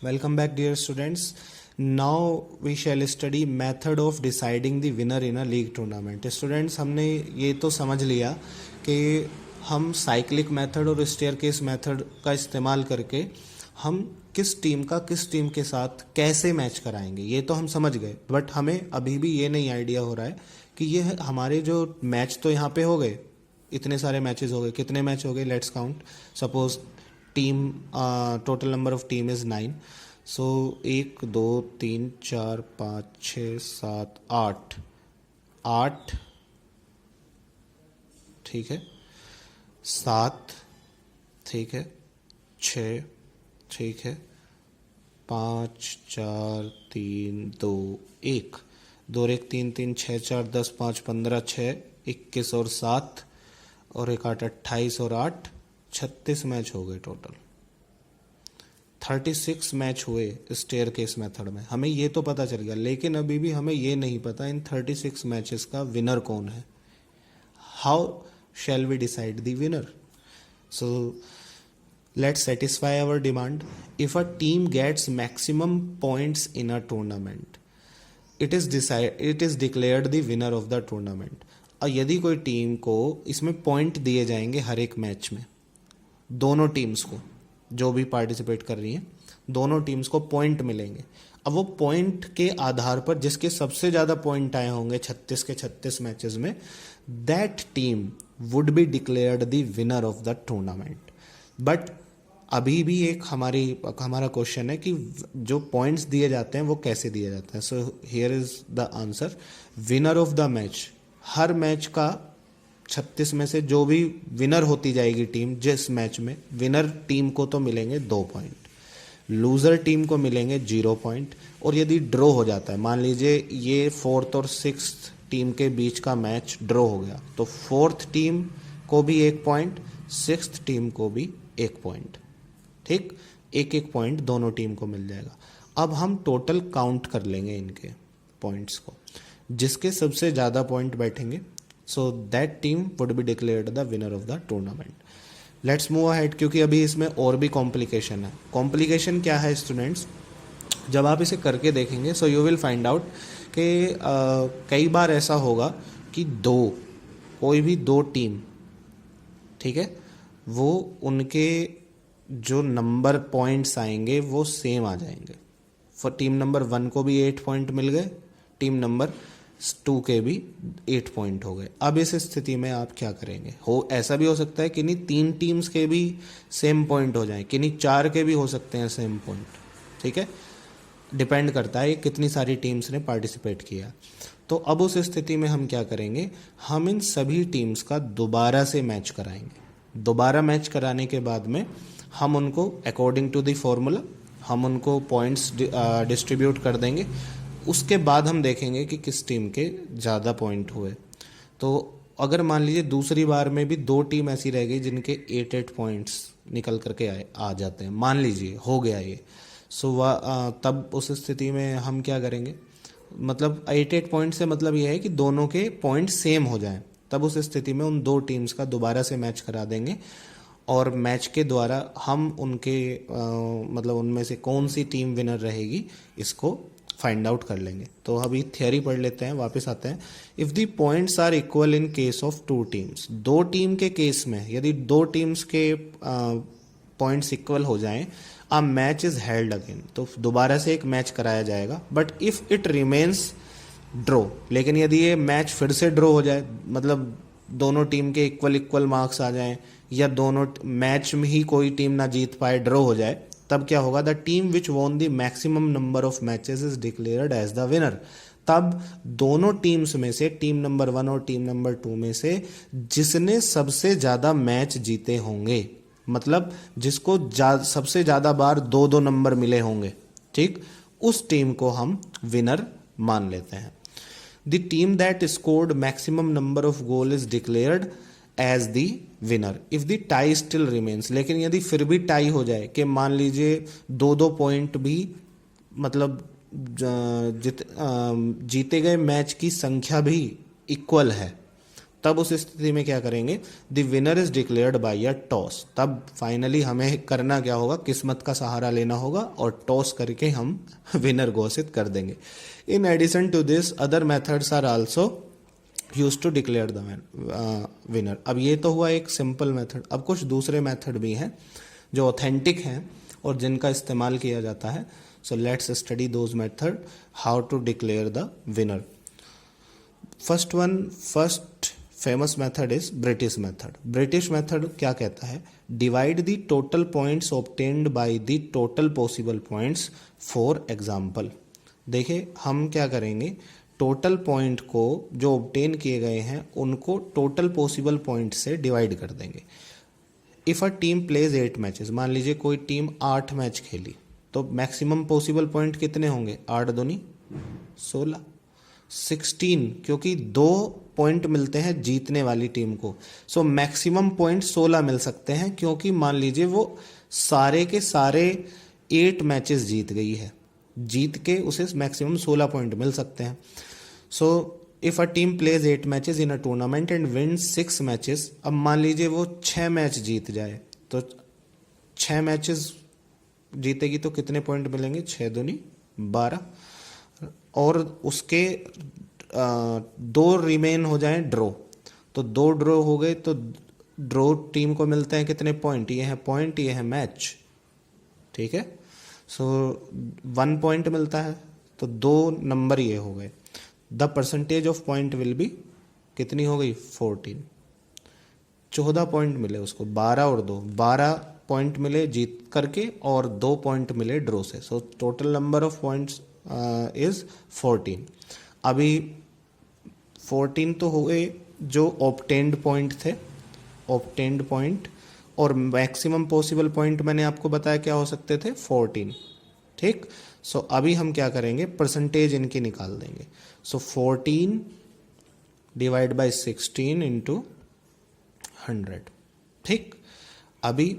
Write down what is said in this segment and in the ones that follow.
Welcome back, dear students. Now we shall study method of deciding the winner in a league tournament. Students, हमने ये तो समझ लिया कि हम साइक्लिक मेथड और स्टेयरकेस मेथड का इस्तेमाल करके हम किस टीम का किस टीम के साथ कैसे मैच कराएंगे, ये तो हम समझ गए. बट हमें अभी भी ये नहीं आइडिया हो रहा है कि ये हमारे जो मैच तो यहाँ पे हो गए, इतने सारे मैचेस हो गए. कितने मैच हो गए? Let's count. Suppose team total number of team is 9. सो 1 2 3 4 5 6 7 8. ठीक है. 7. ठीक है. 6. ठीक है. 5 4 3 2 1. 2 1 3 3 6 4 10 5 15 6 21 और 7 और 1 8 28 और 8 36 मैच हो गए टोटल. 36 मैच हुए स्टेयर केस मेथड में. हमें ये तो पता चल गया, लेकिन अभी भी हमें ये नहीं पता इन 36 मैचेस का विनर कौन है. How shall we decide the winner? So let's satisfy our demand. If a team gets maximum points in a tournament, it is declared the winner of the tournament. और यदि कोई टीम को इसमें point दिए जाएंगे हर एक मैच में, दोनों टीम्स को जो भी पार्टिसिपेट कर रही हैं, दोनों टीम्स को पॉइंट मिलेंगे. अब वो पॉइंट के आधार पर जिसके सबसे ज़्यादा पॉइंट आए होंगे 36 के 36 मैचेस में, that team would be declared the winner of the tournament. But अभी भी एक हमारा क्वेश्चन है कि जो पॉइंट्स दिए जाते हैं वो कैसे दिए जाते हैं. So here is the answer. Winner of the match, her match का 36 में से जो भी विनर होती जाएगी टीम जिस मैच में, विनर टीम को तो मिलेंगे 2 पॉइंट, लूजर टीम को मिलेंगे 0 पॉइंट. और यदि ड्रॉ हो जाता है, मान लीजिए ये 4th और 6th टीम के बीच का मैच ड्रॉ हो गया, तो 4th टीम को भी 1 पॉइंट, 6th टीम को भी 1 पॉइंट. ठीक, 1 पॉइंट दोनों टीम को मिल जाएगा. अब हम टोटल काउंट कर लेंगे इनके पॉइंट्स को, जिसके सबसे ज़्यादा पॉइंट बैठेंगे, so that team would be declared the winner of the tournament. Let's move ahead, क्योंकि अभी इसमें और भी कॉम्प्लिकेशन है. कॉम्प्लिकेशन क्या है स्टूडेंट्स? जब आप इसे करके देखेंगे, so you will find out कि कई बार ऐसा होगा कि कोई भी 2 टीम, ठीक है, वो उनके जो नंबर पॉइंट्स आएंगे वो सेम आ जाएंगे. फॉर टीम नंबर 1 को भी 8 पॉइंट मिल गए, टीम नंबर 2 के भी 8 पॉइंट हो गए. अब इस स्थिति में आप क्या करेंगे? ऐसा भी हो सकता है कि नहीं 3 टीम्स के भी सेम पॉइंट हो जाएं, कि नहीं 4 के भी हो सकते हैं सेम पॉइंट. ठीक है, डिपेंड करता है कितनी सारी टीम्स ने पार्टिसिपेट किया. तो अब उस स्थिति में हम क्या करेंगे? हम इन सभी टीम्स का दोबारा से मैच कराएंगे. दोबारा मैच कराने के बाद में हम उनको अकॉर्डिंग टू द फॉर्मूला हम उनको पॉइंट्स डिस्ट्रीब्यूट कर देंगे. उसके बाद हम देखेंगे कि किस टीम के ज़्यादा पॉइंट हुए. तो अगर मान लीजिए दूसरी बार में भी 2 टीम ऐसी रह गई जिनके 8 पॉइंट्स निकल करके आ जाते हैं, मान लीजिए हो गया ये, सो तब उस स्थिति में हम क्या करेंगे? मतलब 8 पॉइंट से मतलब ये है कि दोनों के पॉइंट सेम हो जाएं. तब उस स्थिति में उन 2 टीम्स का दोबारा से मैच करा देंगे और मैच के द्वारा हम उनके मतलब उनमें से कौन सी टीम विनर रहेगी इसको फाइंड आउट कर लेंगे. तो अभी थियरी पढ़ लेते हैं, वापस आते हैं. If the points are equal in case of 2 teams, 2 team के केस में यदि 2 टीम्स के पॉइंट्स इक्वल हो जाएं, a match is held again, तो दोबारा से एक मैच कराया जाएगा. But if it remains draw, लेकिन यदि ये मैच फिर से ड्रॉ हो जाए, मतलब दोनों टीम के इक्वल मार्क्स आ जाएं, या दोनों मैच में ही कोई टीम ना जीत पाए, ड्रॉ हो जाए, तब क्या होगा? The team which won the maximum number of matches is declared as the winner. तब दोनों टीम्स में से, टीम नंबर 1 और टीम नंबर 2 में से जिसने सबसे ज़्यादा मैच जीते होंगे, मतलब जिसको सबसे ज़्यादा बार 2-2 नंबर मिले होंगे, ठीक, उस टीम को हम विनर मान लेते हैं. The team that scored maximum number of goal is declared as the winner if the tie still remains. लेकिन यदि फिर भी टाई हो जाए, कि मान लीजिए 2-2 पॉइंट भी, मतलब जीते गए मैच की संख्या भी इक्वल है, तब उस स्थिति में क्या करेंगे, the winner is declared by a toss. तब फाइनली हमें करना क्या होगा, किस्मत का सहारा लेना होगा और टॉस करके हम विनर घोषित कर देंगे। In addition to this other methods are also use to declare the winner. अब ये तो हुआ एक सिंपल मेथड। अब कुछ दूसरे मेथड भी हैं जो ऑथेंटिक हैं और जिनका इस्तेमाल किया जाता है। So let's study those method how to declare the winner. First famous method is British method. British method क्या कहता है, divide the total points obtained by the total possible points. For example, देखिए हम क्या करेंगे, टोटल पॉइंट को जो obtain किए गए हैं उनको टोटल पॉसिबल पॉइंट से डिवाइड कर देंगे। If a team plays 8 matches, मान लीजिए कोई टीम 8 मैच खेली, तो मैक्सिमम पॉसिबल पॉइंट कितने होंगे, 8 दूनी 16, 16, क्योंकि 2 पॉइंट मिलते हैं जीतने वाली टीम को। सो मैक्सिमम पॉइंट 16 मिल सकते हैं, क्योंकि मान लीजिए वो सारे के सारे 8 मैचेस जीत गई है, जीत के उसे मैक्सिमम 16 पॉइंट मिल सकते हैं। So if a team plays 8 matches in a tournament and win 6 matches, अब मान लीजिए वो 6 मैच जीत जाए, तो 6 मैचेस जीतेगी तो कितने पॉइंट मिलेंगे, 6 दूनी 12, और उसके 2 रिमेन हो जाएं ड्रॉ, तो 2 ड्रॉ हो गए, तो ड्रॉ टीम को मिलते हैं कितने पॉइंट, ये है पॉइंट, ये है मैच, ठीक है। सो 1 पॉइंट मिलता है, तो 2 नंबर ये हो गए। The percentage of point will be कितनी हो गई, 14, 14 पॉइंट मिले उसको, 12 और 2, 12 पॉइंट मिले जीत करके और 2 पॉइंट मिले ड्रॉ से। So total number of points is 14। अभी 14 तो हुए जो ऑब्टेन्ड पॉइंट थे, ऑब्टेन्ड पॉइंट, और मैक्सिमम पॉसिबल पॉइंट मैंने आपको बताया क्या हो सकते थे, 14, ठीक। सो अभी हम क्या करेंगे, परसेंटेज इनकी निकाल देंगे। सो 14 डिवाइड बाई 16 इंटू 100, ठीक। अभी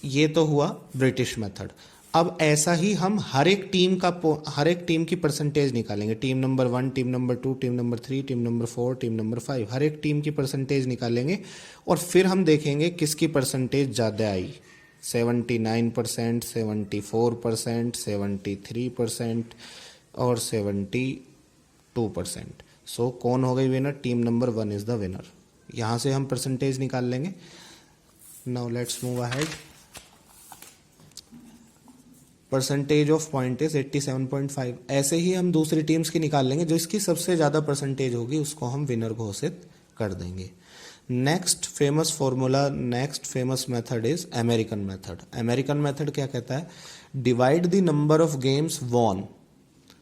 ये तो हुआ ब्रिटिश मेथड। अब ऐसा ही हम हर एक टीम की परसेंटेज निकालेंगे। Team number 1, team number 2, team number 3, team number 4, team number 5, हर एक टीम की परसेंटेज निकालेंगे और फिर हम देखेंगे किसकी परसेंटेज ज़्यादा आई, 79%, 74%, 73% और 72%। सो कौन हो गई winner, team number 1 is the winner. यहाँ से हम परसेंटेज निकाल लेंगे। Now let's move ahead. Percentage of point is 87.5। ऐसे ही हम दूसरी टीम्स की निकाल लेंगे, जो इसकी सबसे ज़्यादा परसेंटेज होगी उसको हम विनर घोषित कर देंगे। Next famous formula, next famous method is American method. American method क्या कहता है, divide the number of games won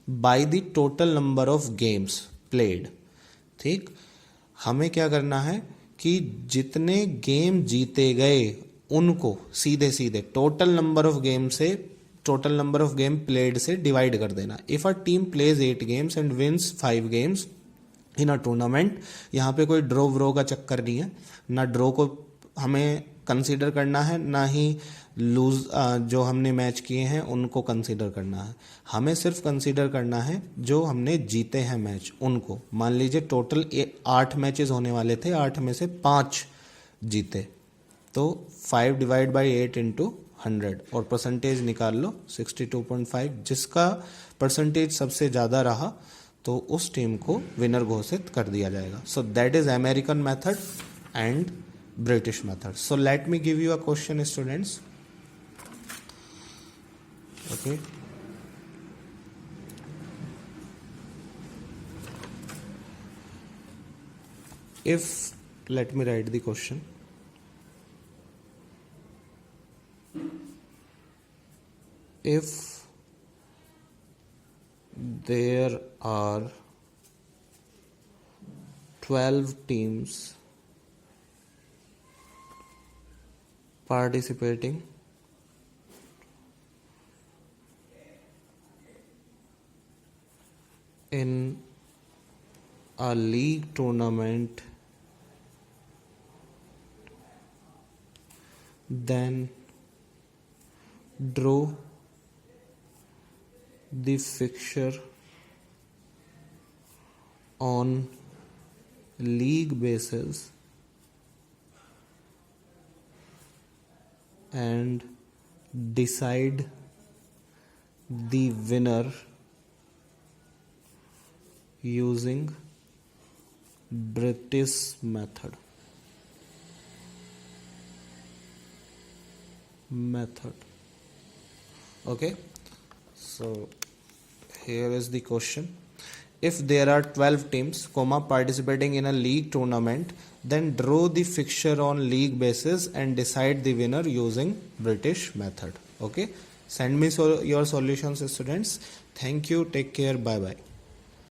by the total number of games played, ठीक। हमें क्या करना है कि जितने गेम जीते गए उनको सीधे सीधे टोटल नंबर ऑफ गेम से, total number of game played से डिवाइड कर देना। If a team plays 8 games and wins 5 games in a tournament, यहाँ पे कोई ड्रॉ व्रो का चक्कर नहीं है, ना ड्रॉ को हमें कंसीडर करना है, ना ही लूज जो हमने मैच किए हैं उनको कंसीडर करना है। हमें सिर्फ कंसीडर करना है जो हमने जीते हैं मैच उनको। मान लीजिए टोटल 8 मैचेस होने वाले थे, 8 में से 5 जीते, तो 5 डिवाइड बाई 8 इंटू 100 और परसेंटेज निकाल लो 62.5। जिसका परसेंटेज सबसे ज़्यादा रहा तो उस टीम को विनर घोषित कर दिया जाएगा। So that is American method and British method. So let me give you a question students, okay. If, let me write the question. If there are 12 teams participating in a league tournament, then draw the fixture on league basis and decide the winner using British method. Okay, so here is the question. If there are 12 teams, participating in a league tournament, then draw the fixture on league basis and decide the winner using British method. Okay, send me your solutions, students. Thank you. Take care. Bye bye.